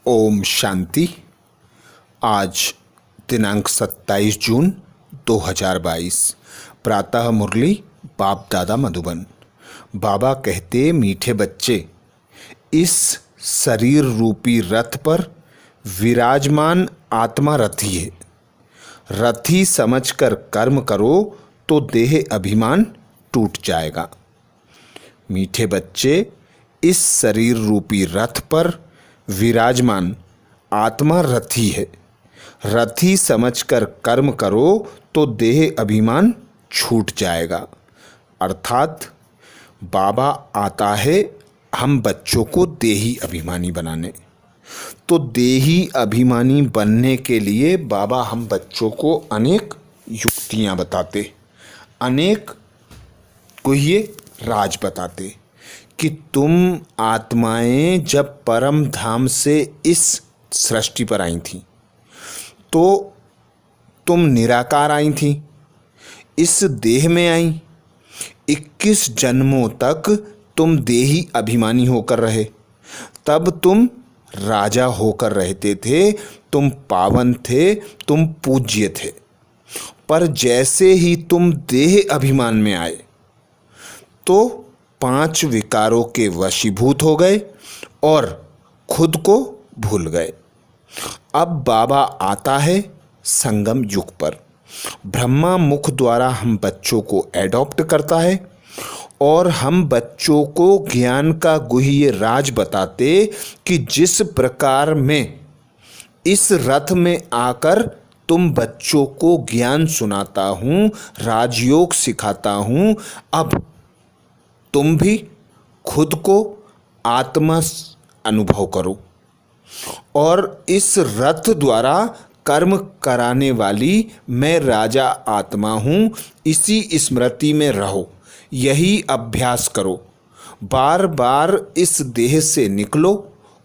ओम शांति। आज दिनांक 27 जून 2022। प्रातः मुरली बाप दादा मधुबन। बाबा कहते, मीठे बच्चे, इस शरीर रूपी रथ पर विराजमान आत्मा रथी है। रथी समझकर कर्म करो तो देह अभिमान टूट जाएगा। मीठे बच्चे, इस शरीर रूपी रथ पर विराजमान आत्मा रथी है। रथी समझकर कर्म करो तो देह अभिमान छूट जाएगा। अर्थात बाबा आता है हम बच्चों को देही अभिमानी बनाने। तो देही अभिमानी बनने के लिए बाबा हम बच्चों को अनेक युक्तियां बताते, अनेक गुह्य राज बताते कि तुम आत्माएं जब परम धाम से इस सृष्टि पर आई थी तो तुम निराकार आई थी, इस देह में आई। 21 जन्मों तक तुम देही अभिमानी होकर रहे। तब तुम राजा होकर रहते थे, तुम पावन थे, तुम पूज्य थे। पर जैसे ही तुम देह अभिमान में आए तो 5 विकारों के वशीभूत हो गए और खुद को भूल गए। अब बाबा आता है संगम युग पर। ब्रह्मा मुख द्वारा हम बच्चों को एडॉप्ट करता है और हम बच्चों को ज्ञान का गुह्य राज बताते कि जिस प्रकार में इस रथ में आकर तुम बच्चों को ज्ञान सुनाता हूँ, राजयोग सिखाता हूँ, अब तुम भी खुद को आत्मा अनुभव करो और इस रथ द्वारा कर्म कराने वाली मैं राजा आत्मा हूँ, इसी स्मृति में रहो, यही अभ्यास करो। बार बार इस देह से निकलो,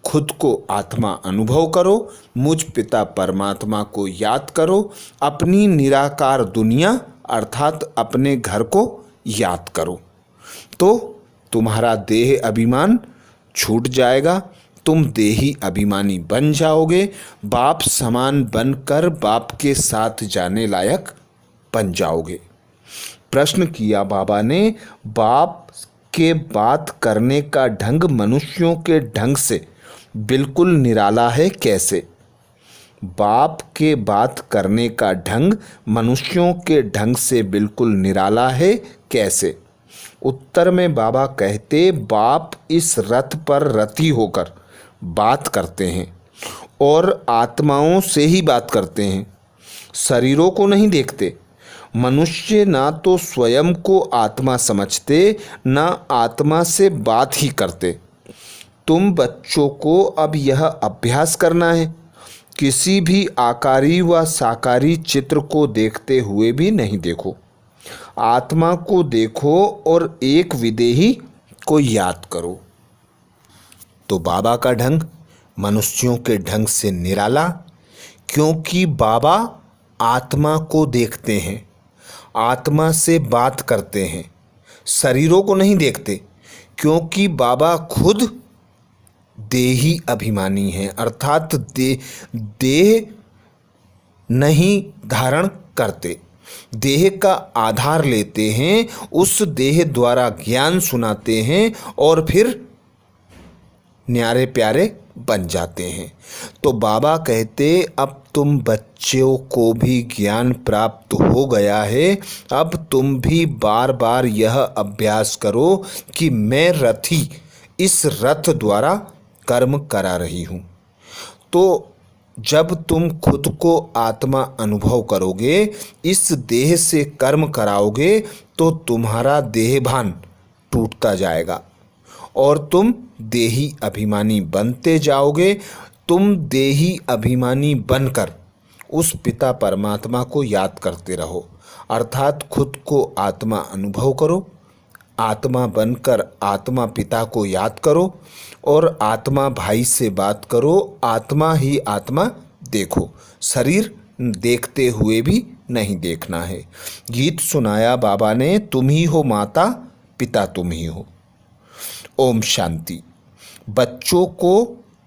खुद को आत्मा अनुभव करो, मुझ पिता परमात्मा को याद करो, अपनी निराकार दुनिया अर्थात अपने घर को याद करो, तो तुम्हारा देह अभिमान छूट जाएगा। तुम देही अभिमानी बन जाओगे, बाप समान बनकर बाप के साथ जाने लायक बन जाओगे। प्रश्न किया बाबा ने, बाप के बात करने का ढंग मनुष्यों के ढंग से बिल्कुल निराला है, कैसे? बाप के बात करने का ढंग मनुष्यों के ढंग से बिल्कुल निराला है, कैसे? उत्तर में बाबा कहते, बाप इस रथ पर रथी होकर बात करते हैं और आत्माओं से ही बात करते हैं, शरीरों को नहीं देखते। मनुष्य ना तो स्वयं को आत्मा समझते, ना आत्मा से बात ही करते। तुम बच्चों को अब यह अभ्यास करना है, किसी भी आकारी व साकारी चित्र को देखते हुए भी नहीं देखो, आत्मा को देखो और एक विदेही को याद करो। तो बाबा का ढंग मनुष्यों के ढंग से निराला, क्योंकि बाबा आत्मा को देखते हैं, आत्मा से बात करते हैं, शरीरों को नहीं देखते, क्योंकि बाबा खुद देही अभिमानी हैं, अर्थात देह नहीं धारण करते, देह का आधार लेते हैं, उस देह द्वारा ज्ञान सुनाते हैं और फिर न्यारे प्यारे बन जाते हैं। तो बाबा कहते, अब तुम बच्चों को भी ज्ञान प्राप्त हो गया है, अब तुम भी बार बार यह अभ्यास करो कि मैं रथी इस रथ द्वारा कर्म करा रही हूँ। तो जब तुम खुद को आत्मा अनुभव करोगे, इस देह से कर्म कराओगे, तो तुम्हारा देहभान टूटता जाएगा और तुम देही अभिमानी बनते जाओगे। तुम देही अभिमानी बनकर उस पिता परमात्मा को याद करते रहो, अर्थात खुद को आत्मा अनुभव करो, आत्मा बनकर आत्मा पिता को याद करो और आत्मा भाई से बात करो, आत्मा ही आत्मा देखो, शरीर देखते हुए भी नहीं देखना है। गीत सुनाया बाबा ने, तुम ही हो माता, पिता तुम ही हो। ओम शांति। बच्चों को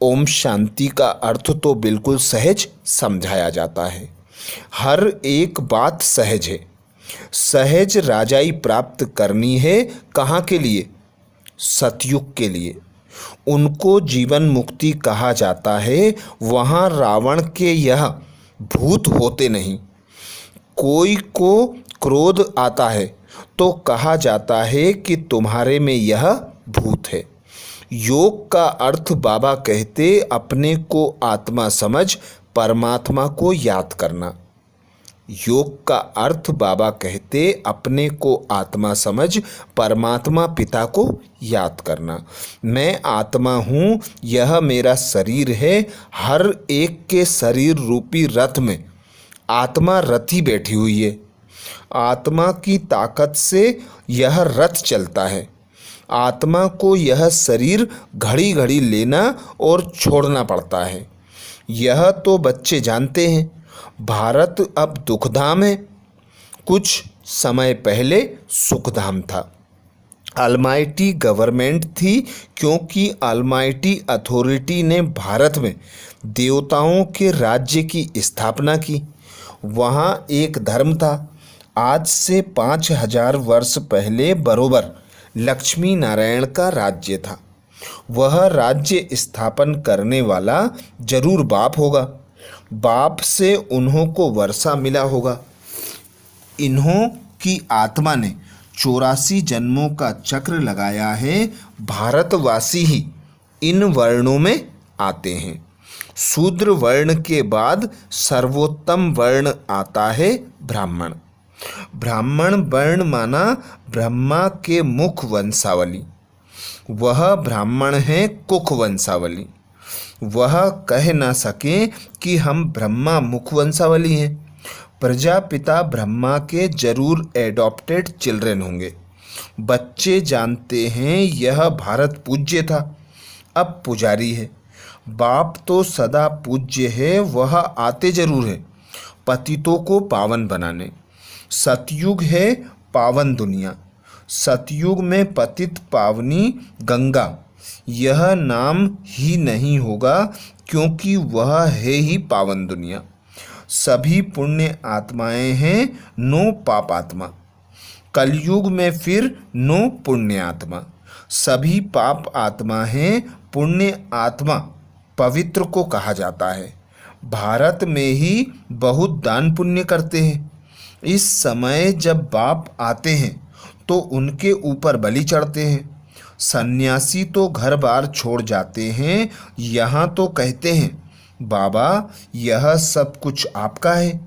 ओम शांति का अर्थ तो बिल्कुल सहज समझाया जाता है। हर एक बात सहज है। सहज राजाई प्राप्त करनी है कहाँ के लिए? सतयुग के लिए। उनको जीवन मुक्ति कहा जाता है। वहाँ रावण के यह भूत होते नहीं। कोई को क्रोध आता है तो कहा जाता है कि तुम्हारे में यह भूत है। योग का अर्थ बाबा कहते अपने को आत्मा समझ परमात्मा को याद करना। योग का अर्थ बाबा कहते अपने को आत्मा समझ परमात्मा पिता को याद करना। मैं आत्मा हूँ, यह मेरा शरीर है। हर एक के शरीर रूपी रथ में आत्मा रथी बैठी हुई है। आत्मा की ताकत से यह रथ चलता है। आत्मा को यह शरीर घड़ी घड़ी लेना और छोड़ना पड़ता है। यह तो बच्चे जानते हैं। भारत अब दुखधाम है, कुछ समय पहले सुखधाम था। अलमाइटी गवर्नमेंट थी, क्योंकि अलमाइटी अथॉरिटी ने भारत में देवताओं के राज्य की स्थापना की। वहाँ एक धर्म था। आज से 5000 वर्ष पहले बरोबर लक्ष्मी नारायण का राज्य था। वह राज्य स्थापन करने वाला जरूर बाप होगा। बाप से उन्हों को वर्षा मिला होगा। इन्हों की आत्मा ने 84 जन्मों का चक्र लगाया है। भारतवासी ही इन वर्णों में आते हैं। शूद्र वर्ण के बाद सर्वोत्तम वर्ण आता है ब्राह्मण। ब्राह्मण वर्ण माना ब्रह्मा के मुख वंशावली। वह ब्राह्मण है कुख वंशावली। वह कह ना सके कि हम ब्रह्मा मुख वंशावली हैं। प्रजापिता ब्रह्मा के जरूर एडॉप्टेड चिल्ड्रन होंगे। बच्चे जानते हैं यह भारत पूज्य था, अब पुजारी है। बाप तो सदा पूज्य है, वह आते जरूर है पतितों को पावन बनाने। सतयुग है पावन दुनिया। सतयुग में पतित पावनी गंगा यह नाम ही नहीं होगा, क्योंकि वह है ही पावन दुनिया। सभी पुण्य आत्माएं हैं, नो पाप आत्मा। कलयुग में फिर नो पुण्य आत्मा। सभी पाप आत्मा हैं, पुण्य आत्मा पवित्र को कहा जाता है। भारत में ही बहुत दान पुण्य करते हैं। इस समय जब बाप आते हैं तो उनके ऊपर बलि चढ़ते हैं। सन्यासी तो घर बार छोड़ जाते हैं। यहाँ तो कहते हैं बाबा यह सब कुछ आपका है।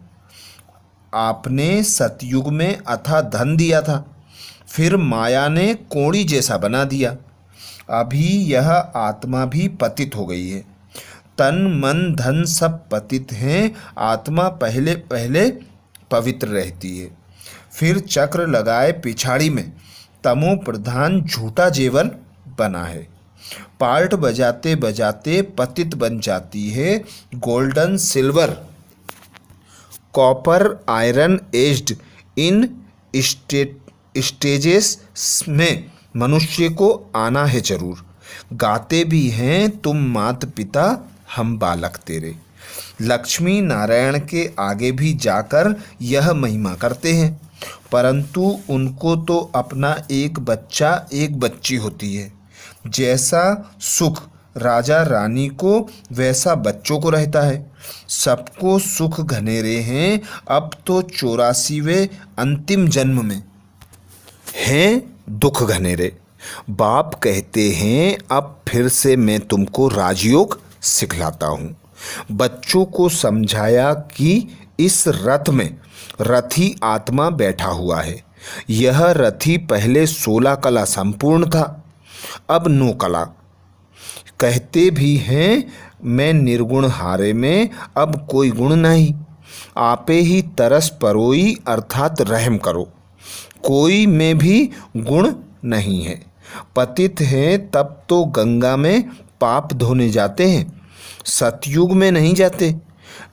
आपने सतयुग में अथाह धन दिया था, फिर माया ने कोड़ी जैसा बना दिया। अभी यह आत्मा भी पतित हो गई है। तन मन धन सब पतित हैं। आत्मा पहले पहले पवित्र रहती है, फिर चक्र लगाए पिछाड़ी में तमो प्रधान झूठा जेवर बना है। पार्ट बजाते बजाते पतित बन जाती है। Golden silver copper iron aged in stages में मनुष्य को आना है जरूर। गाते भी हैं तुम मात पिता हम बालक तेरे। लक्ष्मी नारायण के आगे भी जाकर यह महिमा करते हैं, परंतु उनको तो अपना एक बच्चा एक बच्ची होती है। जैसा सुख राजा रानी को वैसा बच्चों को रहता है। सबको सुख घनेरे हैं। अब तो 84वें अंतिम जन्म में हैं दुख घनेरे। बाप कहते हैं अब फिर से मैं तुमको राजयोग सिखलाता हूँ। बच्चों को समझाया कि इस रथ में रथी आत्मा बैठा हुआ है। यह रथी पहले 16 कला संपूर्ण था, अब 9 कला। कहते भी हैं मैं निर्गुण हारे में अब कोई गुण नहीं। आपे ही तरस परोई अर्थात रहम करो। कोई में भी गुण नहीं है। पतित हैं तब तो गंगा में पाप धोने जाते हैं, सतयुग में नहीं जाते।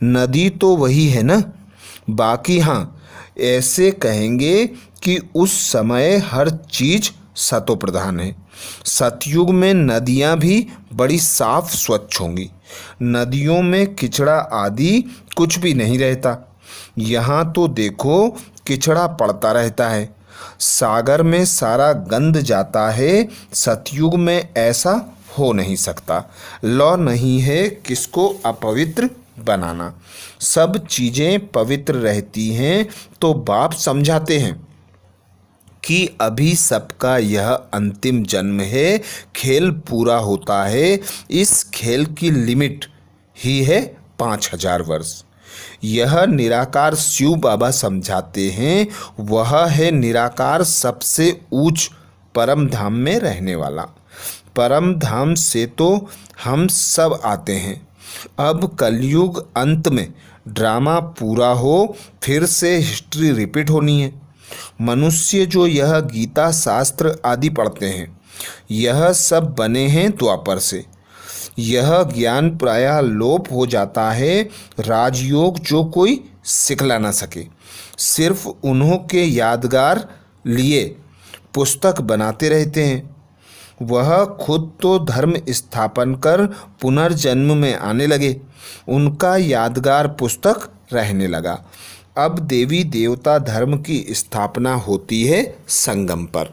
नदी तो वही है ना। बाकी हाँ, ऐसे कहेंगे कि उस समय हर चीज़ सतो प्रधान है। सतयुग में नदियां भी बड़ी साफ स्वच्छ होंगी। नदियों में किचड़ा आदि कुछ भी नहीं रहता। यहाँ तो देखो किचड़ा पड़ता रहता है। सागर में सारा गंद जाता है। सतयुग में ऐसा हो नहीं सकता। लौ नहीं है किसको अपवित्र बनाना। सब चीज़ें पवित्र रहती हैं। तो बाप समझाते हैं कि अभी सबका यह अंतिम जन्म है। खेल पूरा होता है। इस खेल की लिमिट ही है 5000 वर्ष। यह निराकार शिव बाबा समझाते हैं। वह है निराकार सबसे ऊंच परम धाम में रहने वाला। परम धाम से तो हम सब आते हैं। अब कलयुग अंत में ड्रामा पूरा हो, फिर से हिस्ट्री रिपीट होनी है। मनुष्य जो यह गीता शास्त्र आदि पढ़ते हैं, यह सब बने हैं द्वापर से। यह ज्ञान प्रायः लोप हो जाता है। राजयोग जो कोई सिखला ना सके, सिर्फ उन्हों के यादगार लिए पुस्तक बनाते रहते हैं। वह खुद तो धर्म स्थापन कर पुनर्जन्म में आने लगे। उनका यादगार पुस्तक रहने लगा। अब देवी देवता धर्म की स्थापना होती है संगम पर।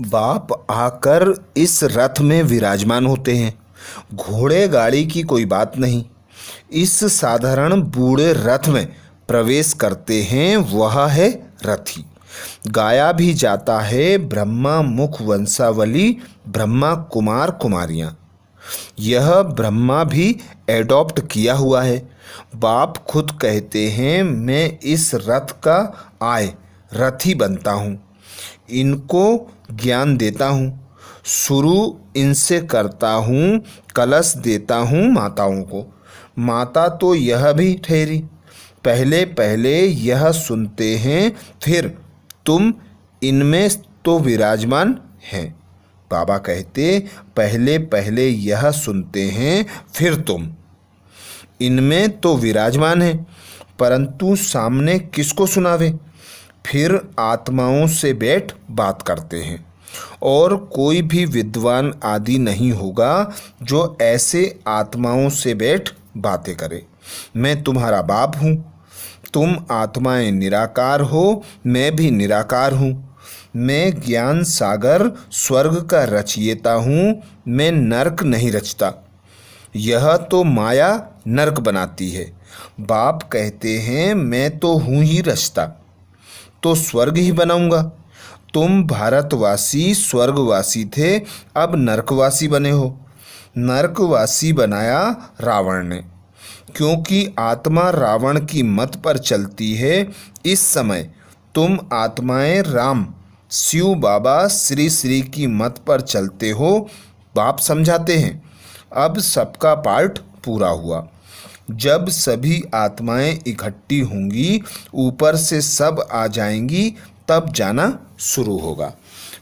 बाप आकर इस रथ में विराजमान होते हैं। घोड़े गाड़ी की कोई बात नहीं। इस साधारण बूढ़े रथ में प्रवेश करते हैं। वह है रथी। गाया भी जाता है ब्रह्मा मुख वंशावली, ब्रह्मा कुमार कुमारियाँ। यह ब्रह्मा भी एडॉप्ट किया हुआ है। बाप खुद कहते हैं मैं इस रथ का रथी बनता हूँ। इनको ज्ञान देता हूँ। शुरू इनसे करता हूँ। कलश देता हूँ माताओं को। माता तो यह भी ठहरी। पहले पहले यह सुनते हैं, फिर तुम इनमें तो विराजमान हैं। बाबा कहते पहले पहले यह सुनते हैं, फिर तुम इनमें तो विराजमान है। परंतु सामने किसको सुनावे। फिर आत्माओं से बैठ बात करते हैं। और कोई भी विद्वान आदि नहीं होगा जो ऐसे आत्माओं से बैठ बातें करे। मैं तुम्हारा बाप हूँ। तुम आत्माएं निराकार हो, मैं भी निराकार हूँ। मैं ज्ञान सागर स्वर्ग का रचयिता हूँ। मैं नरक नहीं रचता। यह तो माया नरक बनाती है। बाप कहते हैं मैं तो हूँ ही रचता, तो स्वर्ग ही बनाऊंगा। तुम भारतवासी स्वर्गवासी थे, अब नरकवासी बने हो। नरकवासी बनाया रावण ने, क्योंकि आत्मा रावण की मत पर चलती है। इस समय तुम आत्माएं राम शिव बाबा श्री श्री की मत पर चलते हो। बाप समझाते हैं अब सबका पार्ट पूरा हुआ। जब सभी आत्माएं इकट्ठी होंगी, ऊपर से सब आ जाएंगी, तब जाना शुरू होगा।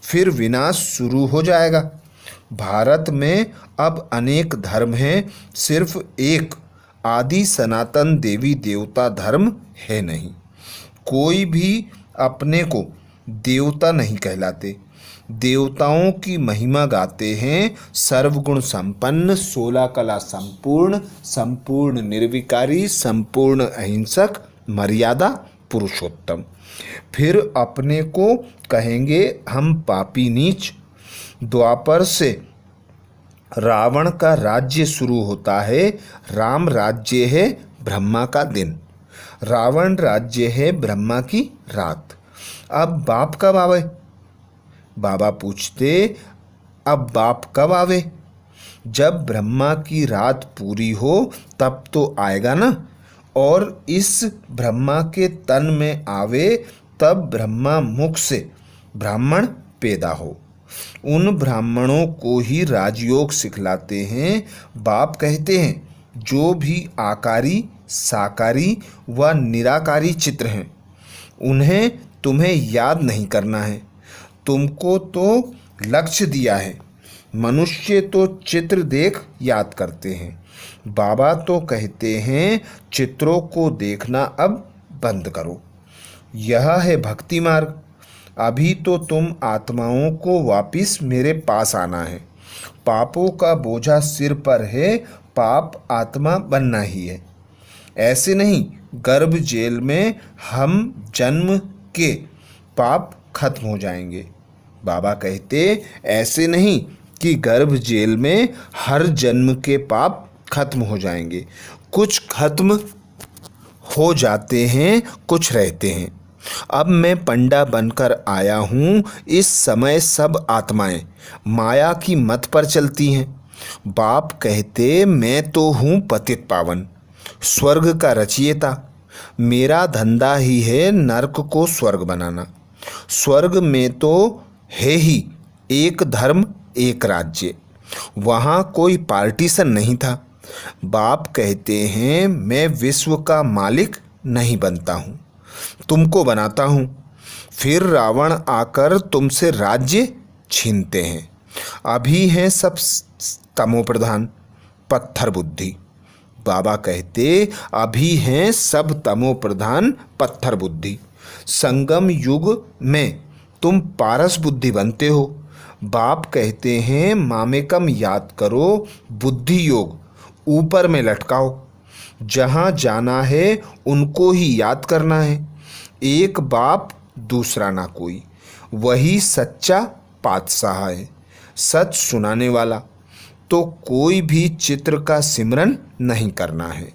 फिर विनाश शुरू हो जाएगा। भारत में अब अनेक धर्म हैं, सिर्फ एक आदि सनातन देवी देवता धर्म है नहीं। कोई भी अपने को देवता नहीं कहलाते। देवताओं की महिमा गाते हैं। सर्वगुण संपन्न, 16 कला संपूर्ण, संपूर्ण निर्विकारी, संपूर्ण अहिंसक, मर्यादा पुरुषोत्तम। फिर अपने को कहेंगे हम पापी नीच। द्वापर से रावण का राज्य शुरू होता है। राम राज्य है ब्रह्मा का दिन, रावण राज्य है ब्रह्मा की रात। अब बाप कब आवे। बाबा पूछते अब बाप कब आवे। जब ब्रह्मा की रात पूरी हो तब तो आएगा ना। और इस ब्रह्मा के तन में आवे, तब ब्रह्मा मुख से ब्राह्मण पैदा हो। उन ब्राह्मणों को ही राजयोग सिखलाते हैं। बाप कहते हैं जो भी आकारी, साकारी व निराकारी चित्र हैं, उन्हें तुम्हें याद नहीं करना है। तुमको तो लक्ष्य दिया है। मनुष्य तो चित्र देख याद करते हैं। बाबा तो कहते हैं चित्रों को देखना अब बंद करो। यह है भक्ति मार्ग। अभी तो तुम आत्माओं को वापिस मेरे पास आना है। पापों का बोझा सिर पर है, पाप आत्मा बनना ही है। ऐसे नहीं गर्भ जेल में हम जन्म के पाप खत्म हो जाएंगे। बाबा कहते ऐसे नहीं कि गर्भ जेल में हर जन्म के पाप खत्म हो जाएंगे। कुछ खत्म हो जाते हैं, कुछ रहते हैं। अब मैं पंडा बनकर आया हूँ। इस समय सब आत्माएं माया की मत पर चलती हैं। बाप कहते मैं तो हूँ पतित पावन, स्वर्ग का रचयिता। मेरा धंधा ही है नरक को स्वर्ग बनाना। स्वर्ग में तो है ही एक धर्म एक राज्य, वहाँ कोई पार्टीशन नहीं था। बाप कहते हैं मैं विश्व का मालिक नहीं बनता हूँ, तुमको बनाता हूँ। फिर रावण आकर तुमसे राज्य छीनते हैं। अभी हैं सब तमो प्रधान, पत्थर बुद्धि। बाबा कहते अभी हैं सब तमो प्रधान पत्थर बुद्धि। संगम युग में तुम पारस बुद्धि बनते हो। बाप कहते हैं मामेकम याद करो, बुद्धि योग ऊपर में लटकाओ। जहाँ जाना है उनको ही याद करना है। एक बाप दूसरा ना कोई, वही सच्चा पातशाह है, सच सुनाने वाला। तो कोई भी चित्र का सिमरन नहीं करना है।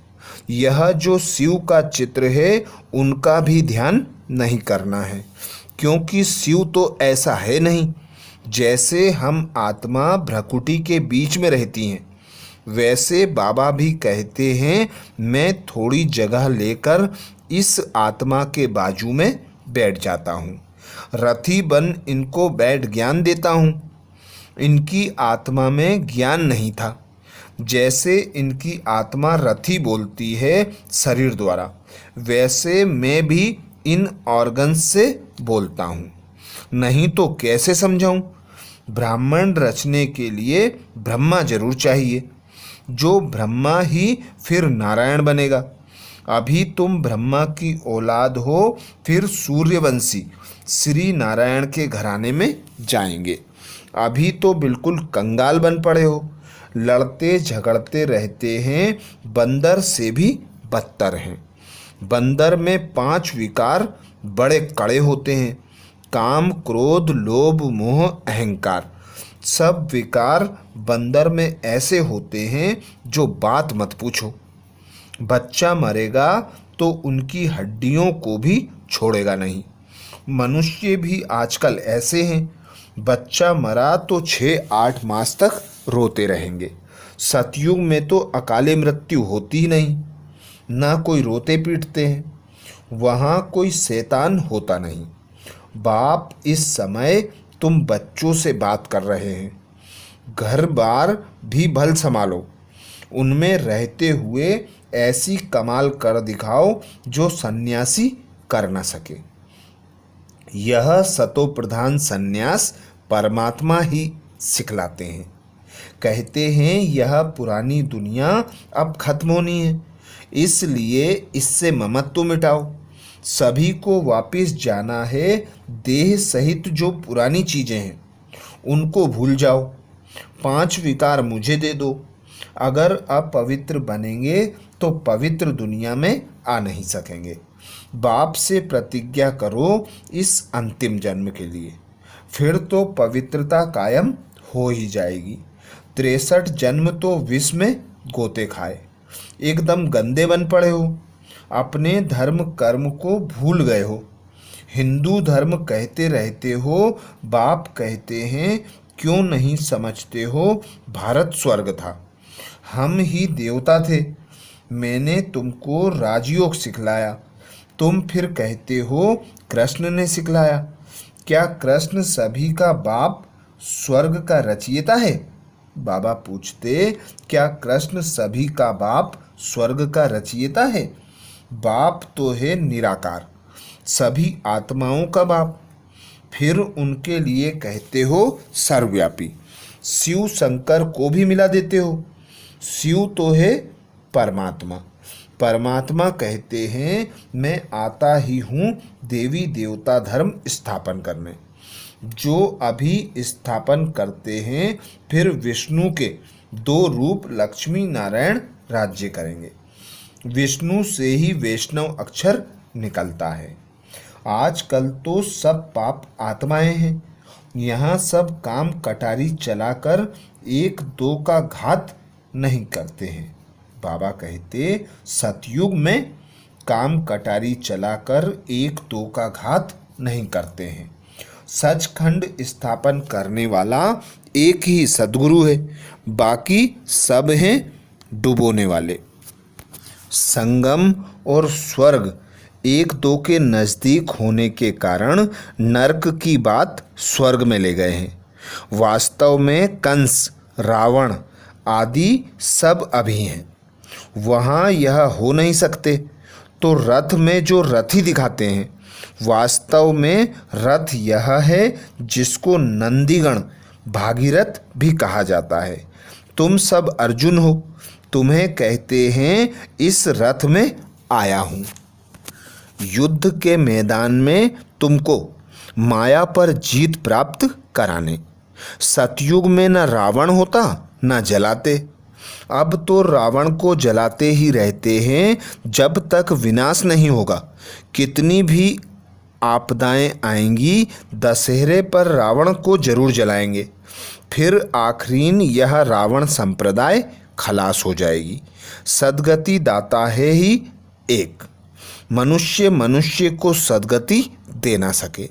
यह जो शिव का चित्र है उनका भी ध्यान नहीं करना है, क्योंकि शिव तो ऐसा है नहीं। जैसे हम आत्मा भ्रकुटी के बीच में रहती हैं, वैसे बाबा भी कहते हैं मैं थोड़ी जगह लेकर इस आत्मा के बाजू में बैठ जाता हूँ। रथी बन इनको बैठ ज्ञान देता हूँ। इनकी आत्मा में ज्ञान नहीं था। जैसे इनकी आत्मा रथी बोलती है शरीर द्वारा, वैसे मैं भी इन ऑर्गन्स से बोलता हूँ। नहीं तो कैसे समझाऊँ? ब्राह्मण रचने के लिए ब्रह्मा जरूर चाहिए। जो ब्रह्मा ही फिर नारायण बनेगा। अभी तुम ब्रह्मा की औलाद हो, फिर सूर्यवंशी श्री नारायण के घराने में जाएंगे। अभी तो बिल्कुल कंगाल बन पड़े हो, लड़ते झगड़ते रहते हैं, बंदर से भी बदतर हैं। बंदर में 5 विकार बड़े कड़े होते हैं, काम क्रोध लोभ मोह अहंकार। सब विकार बंदर में ऐसे होते हैं जो बात मत पूछो। बच्चा मरेगा तो उनकी हड्डियों को भी छोड़ेगा नहीं। मनुष्य भी आजकल ऐसे हैं, बच्चा मरा तो 6-8 मास तक रोते रहेंगे। सतयुग में तो अकाले मृत्यु होती ही नहीं, ना कोई रोते पीटते हैं, वहाँ कोई शैतान होता नहीं। बाप इस समय तुम बच्चों से बात कर रहे हैं। घर बार भी भल संभालो, उनमें रहते हुए ऐसी कमाल कर दिखाओ जो सन्यासी कर न सके। यह सतो प्रधान सन्यास परमात्मा ही सिखलाते हैं। कहते हैं यह पुरानी दुनिया अब खत्म होनी है, इसलिए इससे ममत्व मिटाओ। सभी को वापस जाना है। देह सहित जो पुरानी चीज़ें हैं उनको भूल जाओ। 5 विकार मुझे दे दो। अगर अपवित्र बनेंगे तो पवित्र दुनिया में आ नहीं सकेंगे। बाप से प्रतिज्ञा करो इस अंतिम जन्म के लिए, फिर तो पवित्रता कायम हो ही जाएगी। 63 जन्म तो विष में गोते खाए, एकदम गंदे बन पड़े हो, अपने धर्म कर्म को भूल गए हो। हिंदू धर्म कहते रहते हो, बाप कहते हैं क्यों नहीं समझते हो भारत स्वर्ग था, हम ही देवता थे। मैंने तुमको राजयोग सिखलाया, तुम फिर कहते हो कृष्ण ने सिखलाया। क्या कृष्ण सभी का बाप स्वर्ग का रचयिता है? बाबा पूछते क्या कृष्ण सभी का बाप स्वर्ग का रचयिता है? बाप तो है निराकार, सभी आत्माओं का बाप। फिर उनके लिए कहते हो सर्वव्यापी। शिव शंकर को भी मिला देते हो। शिव तो है परमात्मा, परमात्मा कहते हैं मैं आता ही हूँ देवी देवता धर्म स्थापन करने। जो अभी स्थापन करते हैं फिर विष्णु के दो रूप लक्ष्मी नारायण राज्य करेंगे। विष्णु से ही वैष्णव अक्षर निकलता है। आजकल तो सब पाप आत्माएं हैं। यहाँ सब काम कटारी चलाकर एक दो का घात नहीं करते हैं। बाबा कहते सतयुग में काम कटारी चलाकर एक दो का घात नहीं करते हैं। सचखंड स्थापन करने वाला एक ही सद्गुरु है, बाकी सब हैं डुबोने वाले। संगम और स्वर्ग एक दो के नज़दीक होने के कारण नरक की बात स्वर्ग में ले गए हैं। वास्तव में कंस, रावण आदि सब अभी हैं, वहाँ यह हो नहीं सकते। तो रथ में जो रथी दिखाते हैं, वास्तव में रथ यह है जिसको नंदीगण भागीरथ भी कहा जाता है। तुम सब अर्जुन हो, तुम्हें कहते हैं इस रथ में आया हूँ। युद्ध के मैदान में तुमको माया पर जीत प्राप्त कराने। सतयुग में न रावण होता न जलाते। अब तो रावण को जलाते ही रहते हैं जब तक विनाश नहीं होगा। कितनी भी आपदाएं आएंगी, दशहरे पर रावण को जरूर जलाएंगे। फिर आखिरीन यह रावण संप्रदाय खलास हो जाएगी। सद्गति दाता है ही एक, मनुष्य मनुष्य को सद्गति दे ना सके।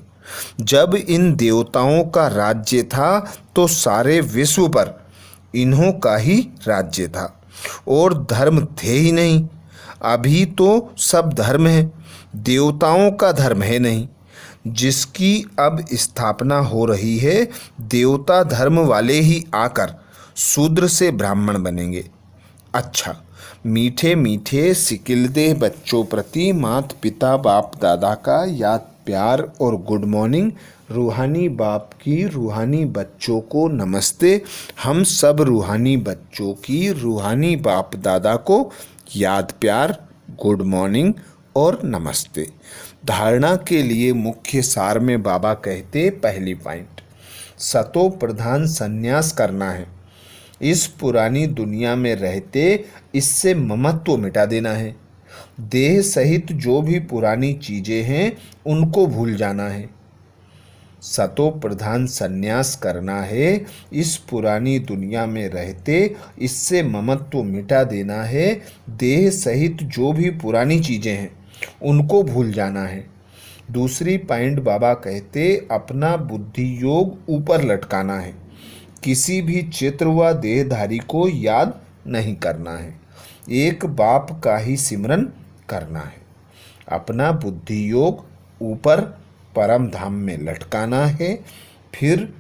जब इन देवताओं का राज्य था तो सारे विश्व पर इन्हों का ही राज्य था और धर्म थे ही नहीं। अभी तो सब धर्म है, देवताओं का धर्म है नहीं। जिसकी अब स्थापना हो रही है, देवता धर्म वाले ही आकर शूद्र से ब्राह्मण बनेंगे। अच्छा, मीठे मीठे सिकिलदे बच्चों प्रति माता पिता बाप दादा का याद प्यार और गुड मॉर्निंग। रूहानी बाप की रूहानी बच्चों को नमस्ते। हम सब रूहानी बच्चों की रूहानी बाप दादा को याद प्यार, गुड मॉर्निंग और नमस्ते। धारणा के लिए मुख्य सार में बाबा कहते पहली पॉइंट, सतो प्रधान संन्यास करना है। इस पुरानी दुनिया में रहते इससे ममत्व मिटा देना है। देह सहित जो भी पुरानी चीज़ें हैं उनको भूल जाना है। सतो प्रधान संन्यास करना है। इस पुरानी दुनिया में रहते इससे ममत्व मिटा देना है। देह सहित जो भी पुरानी चीज़ें हैं उनको भूल जाना है। दूसरी पॉइंट बाबा कहते अपना बुद्धि योग ऊपर लटकाना है। किसी भी चित्र व देहधारी को याद नहीं करना है, एक बाप का ही सिमरन करना है। अपना बुद्धि योग ऊपर परम धाम में लटकाना है। फिर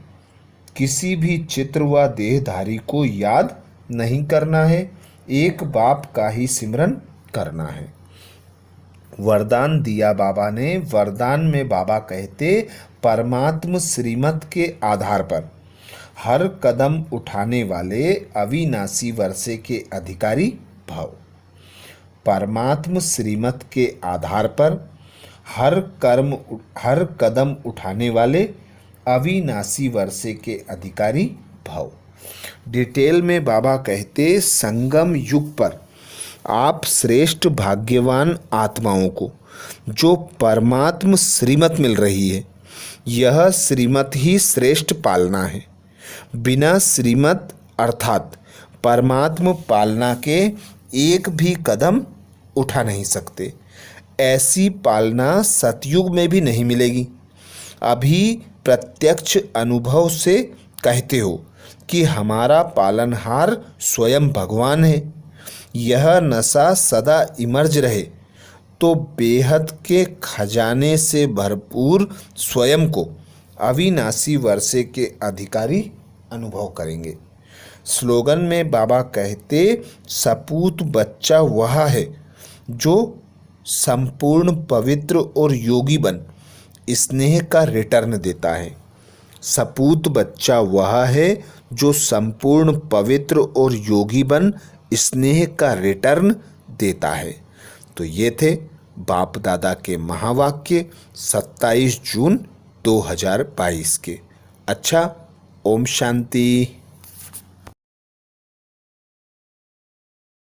किसी भी चित्र व देहधारी को याद नहीं करना है, एक बाप का ही सिमरन करना है। वरदान दिया बाबा ने। वरदान में बाबा कहते परमात्म श्रीमत के आधार पर हर कदम उठाने वाले अविनाशी वर्षे के अधिकारी भव। परमात्म श्रीमत के आधार पर हर कदम उठाने वाले अविनाशी वर्षे के अधिकारी भव। डिटेल में बाबा कहते संगम युग पर आप श्रेष्ठ भाग्यवान आत्माओं को जो परमात्म श्रीमत मिल रही है, यह श्रीमत ही श्रेष्ठ पालना है। बिना श्रीमत अर्थात परमात्म पालना के एक भी कदम उठा नहीं सकते। ऐसी पालना सतयुग में भी नहीं मिलेगी। अभी प्रत्यक्ष अनुभव से कहते हो कि हमारा पालनहार स्वयं भगवान है। यह नशा सदा इमर्ज रहे तो बेहद के खजाने से भरपूर स्वयं को अविनाशी वर्षे के अधिकारी अनुभव करेंगे। स्लोगन में बाबा कहते सपूत बच्चा वह है जो संपूर्ण पवित्र और योगी बन स्नेह का रिटर्न देता है। सपूत बच्चा वह है जो संपूर्ण पवित्र और योगी बन स्नेह का रिटर्न देता है। तो ये थे बाप दादा के महावाक्य 27 जून 2022 के। अच्छा, ओम शांति।